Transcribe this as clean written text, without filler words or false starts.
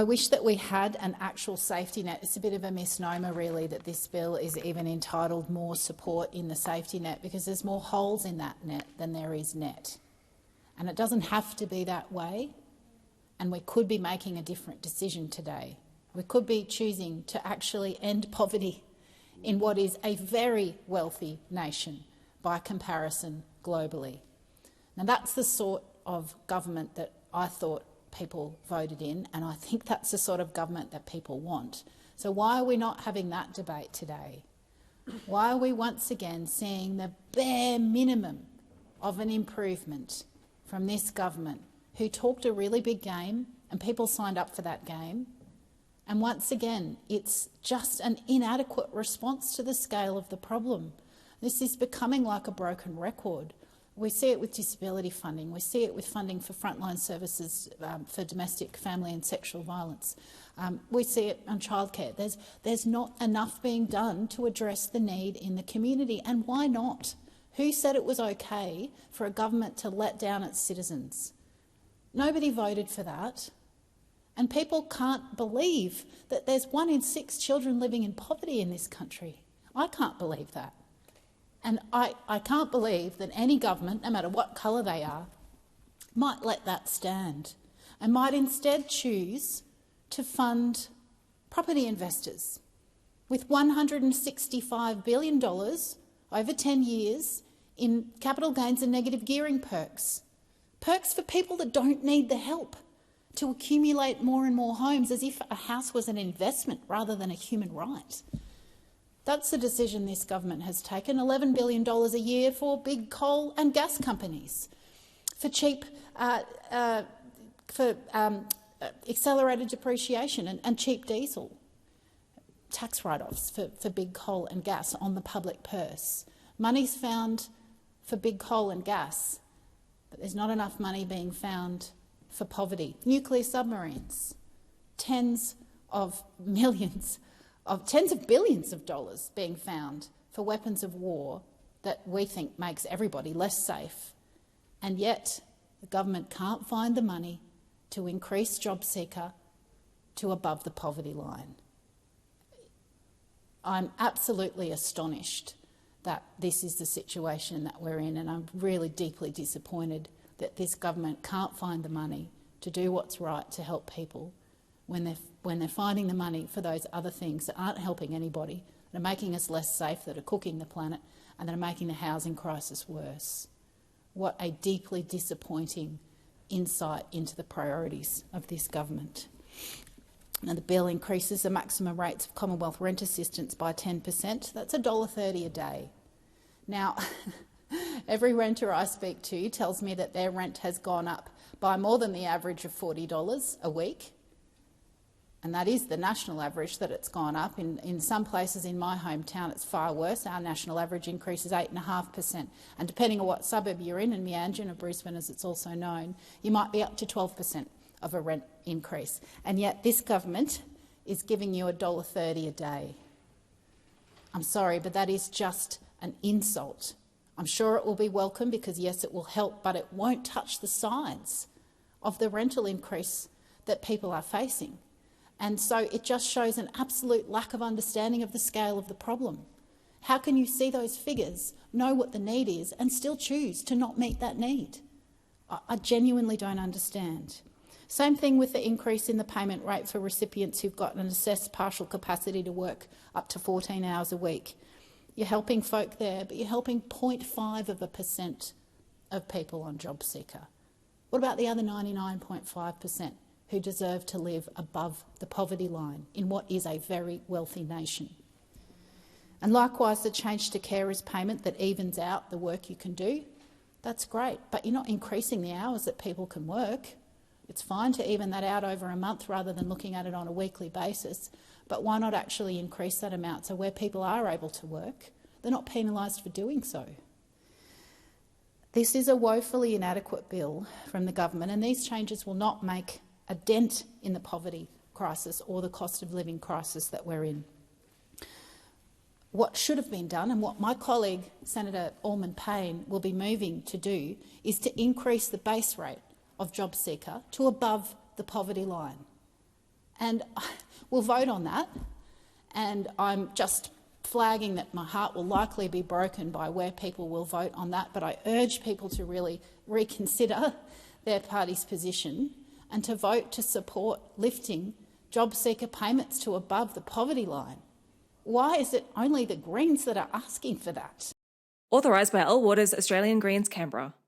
I wish that we had an actual safety net. It's a bit of a misnomer, really, that this bill is even entitled more support in the safety net, because there's more holes in that net than there is net. And it doesn't have to be that way, and we could be making a different decision today. We could be choosing to actually end poverty in what is a very wealthy nation by comparison globally. Now, that's the sort of government that I thought people voted in, and I think that's the sort of government that people want. So why are we not having that debate today? Why are we once again seeing the bare minimum of an improvement from this government, who talked a really big game and people signed up for that game? And once again, it's just an inadequate response to the scale of the problem. This is becoming like a broken record. We see it with disability funding. We see it with funding for frontline services for domestic, family and sexual violence. We see it on childcare. There's not enough being done to address the need in the community. And why not? Who said it was okay for a government to let down its citizens? Nobody voted for that. And people can't believe that there's 1 in 6 children living in poverty in this country. I can't believe that. And I can't believe that any government, no matter what colour they are, might let that stand and might instead choose to fund property investors with $165 billion over 10 years in capital gains and negative gearing perks. Perks for people that don't need the help to accumulate more and more homes, as if a house was an investment rather than a human right. That's the decision this government has taken. $11 billion a year for big coal and gas companies, for cheap, accelerated depreciation and cheap diesel, tax write-offs for big coal and gas on the public purse. Money's found for big coal and gas, but there's not enough money being found for poverty. Nuclear submarines, tens of billions of dollars being found for weapons of war that we think makes everybody less safe. And yet the government can't find the money to increase JobSeeker to above the poverty line. I'm absolutely astonished that this is the situation that we're in, and I'm really deeply disappointed that this government can't find the money to do what's right to help people when they're finding the money for those other things that aren't helping anybody, that are making us less safe, that are cooking the planet, and that are making the housing crisis worse. What a deeply disappointing insight into the priorities of this government. Now, the bill increases the maximum rates of Commonwealth rent assistance by 10%. That's $1.30 a day. Now, every renter I speak to tells me that their rent has gone up by more than the average of $40 a week. And that is the national average that it's gone up. In some places in my hometown, it's far worse. Our national average increase is 8.5%. And depending on what suburb you're in Meanjin or Brisbane, as it's also known, you might be up to 12% of a rent increase. And yet this government is giving you $1.30 a day. I'm sorry, but that is just an insult. I'm sure it will be welcome because, yes, it will help, but it won't touch the sides of the rental increase that people are facing. And so it just shows an absolute lack of understanding of the scale of the problem. How can you see those figures, know what the need is, and still choose to not meet that need? I genuinely don't understand. Same thing with the increase in the payment rate for recipients who've got an assessed partial capacity to work up to 14 hours a week. You're helping folk there, but you're helping 0.5% of people on JobSeeker. What about the other 99.5%? Who deserve to live above the poverty line in what is a very wealthy nation? And likewise, the change to carers payment that evens out the work you can do, that's great, but you're not increasing the hours that people can work. It's fine to even that out over a month rather than looking at it on a weekly basis, but why not actually increase that amount so where people are able to work, they're not penalised for doing so? This is a woefully inadequate bill from the government, and these changes will not make a dent in the poverty crisis or the cost of living crisis that we're in. What should have been done, and what my colleague Senator Allman Payne will be moving to do, is to increase the base rate of JobSeeker to above the poverty line. And we'll vote on that. And I'm just flagging that my heart will likely be broken by where people will vote on that. But I urge people to really reconsider their party's position and to vote to support lifting job seeker payments to above the poverty line. Why is it only the Greens that are asking for that? Authorised by Elle Waters, Australian Greens, Canberra.